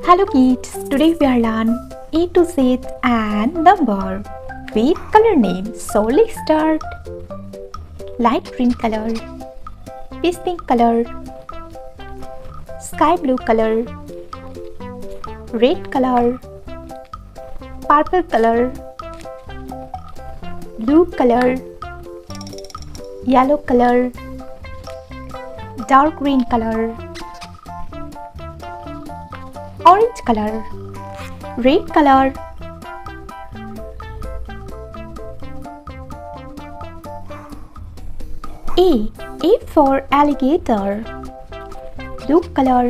Hello kids, today we are learn A to Z and number with color names. So let's start. Light green color, peach pink color, sky blue color, red color, purple color, blue color, yellow color, dark green color, orange color, red color, A for alligator, blue color,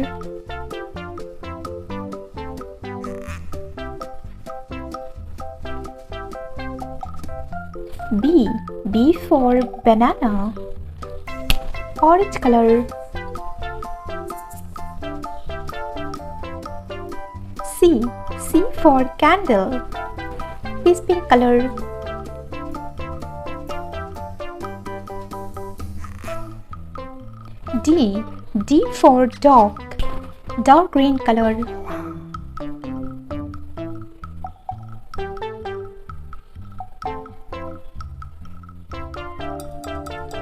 B for banana, orange color, C for candle, peach pink color, D for dog, dark green color,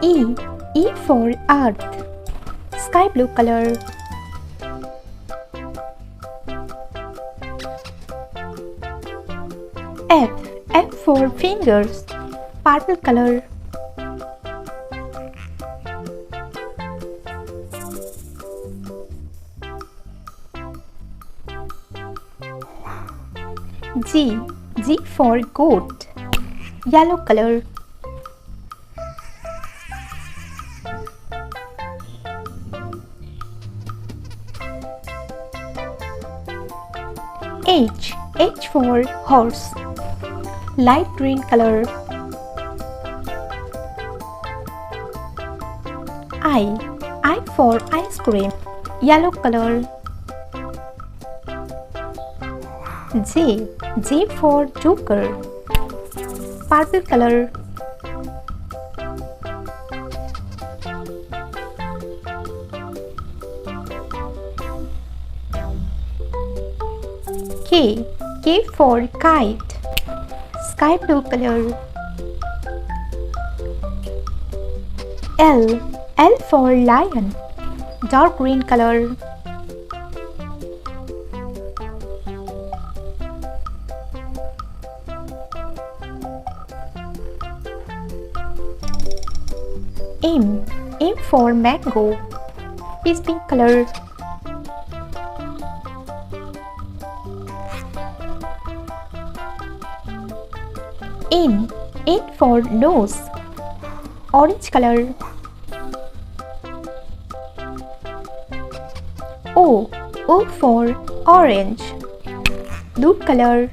E for earth, sky blue color, F for fingers, purple color, G for goat, yellow color, H for horse, light green color, I for ice cream, yellow color, J for joker, purple color, K for kite, sky blue color, L for lion, dark green color, M for mango, peach pink color, N for nose, orange color, O for orange, blue color,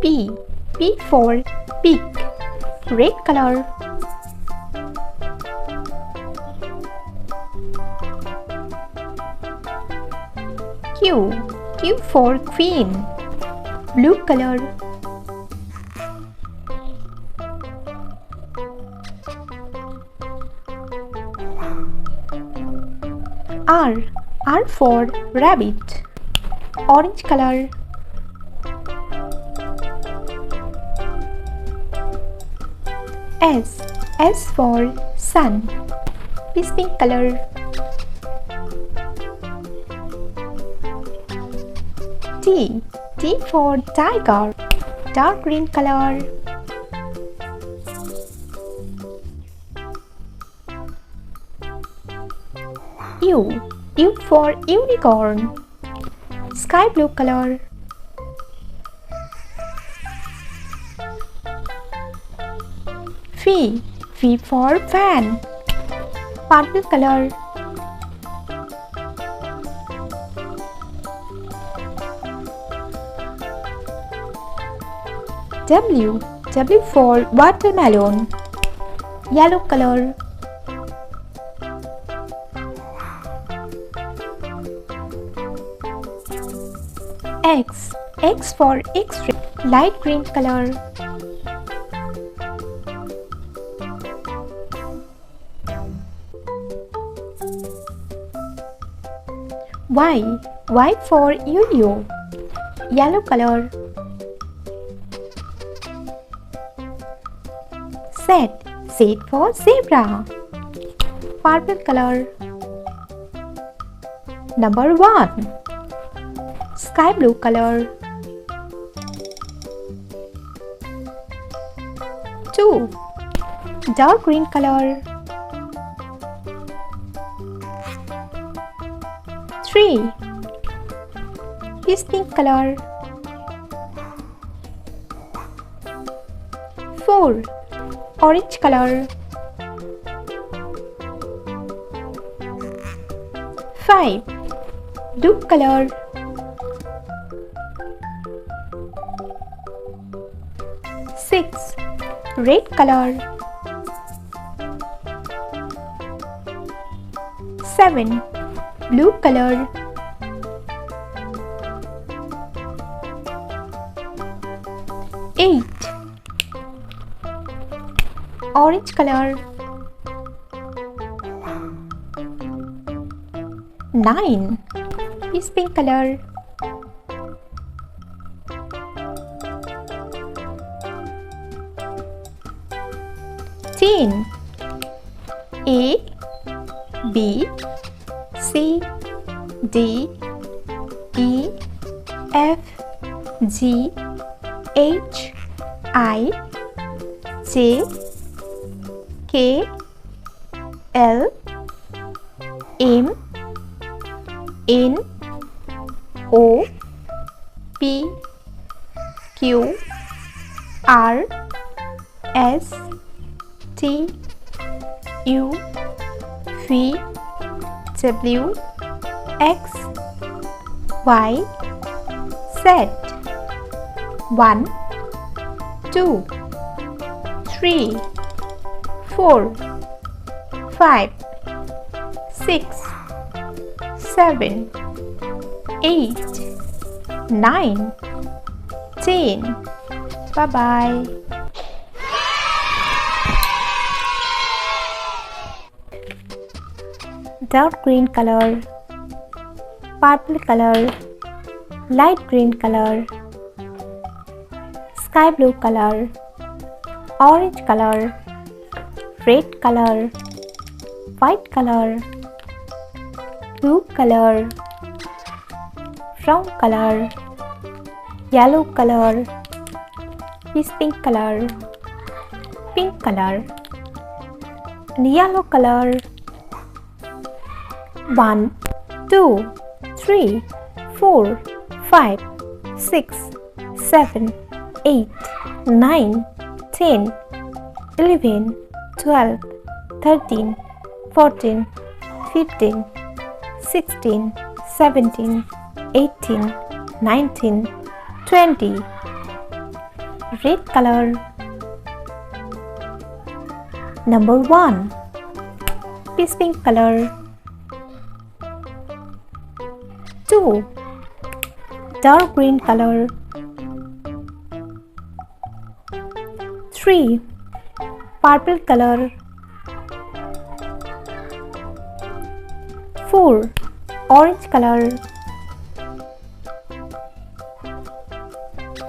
P for pig, red color, Q for queen, blue color, R for rabbit, orange color, S for sun, peach pink color, T for tiger, dark green color, U for unicorn, sky blue color, V for fan, purple color, W for watermelon, yellow color, X for X-ray, light green color, Y. Y for yo-yo. Yellow color. Z. Z for zebra. Purple color. Number 1. Sky blue color. 2. Dark green color. 3. Peach pink color. 4. Orange color. 5. Blue color. 6. Red color. 7. Blue color. 8. Orange color. 9. Peach pink color. 10. A, B, C, D, E, F, G, H, I, J, K, L, M, N, O, P, Q, R, S, T, U, V, W, X, Y, Z. 1, 2, 3, 4, 5, 6, 7, 8, 9, 10. Bye-bye. Dark green color, purple color, light green color, sky blue color, orange color, red color, white color, blue color, brown color, yellow color, peach pink color, and yellow color. 1, 2, 3, 4, 5, 6, 7, 8, 9, 10, 11, 12, 13, 14, 15, 16, 17, 18, 19, 20. Red color. Number 1. Peach pink color. 2. Dark green color. 3. Purple color. 4. Orange color.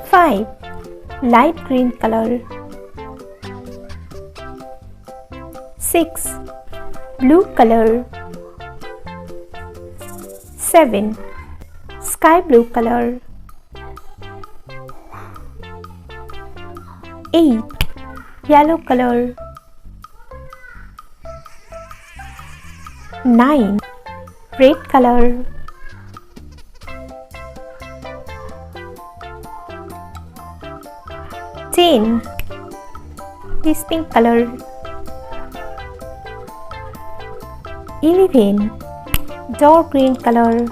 5. Light green color. 6. Blue color. 7. Sky blue color. 8. Yellow color. 9. Red color. 10. Peach pink color. 11. Dark green color.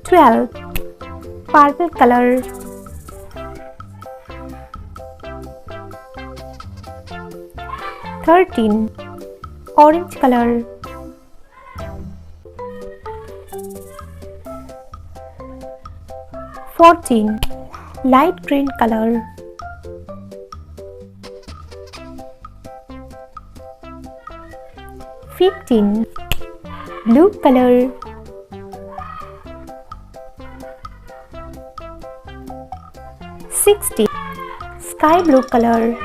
12. Purple color. 13. Orange color. 14. Light green color. 15. Blue color. 16. Sky blue color.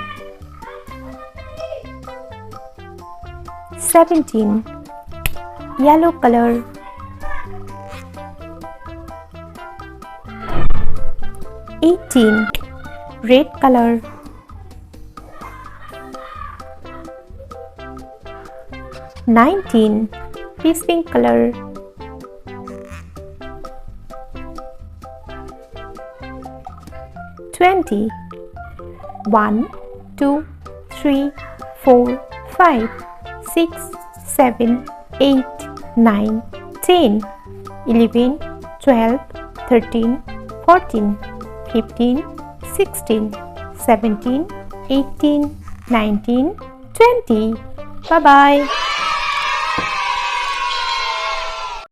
17. Yellow color. 18. Red color. 19. Peach pink color. 20. 1, 2, 3, 4, 5, 6, 7, 8, 9, 10, 11, 12, 13, 14, 15, 16, 17, 18, 19, 20. Bye bye.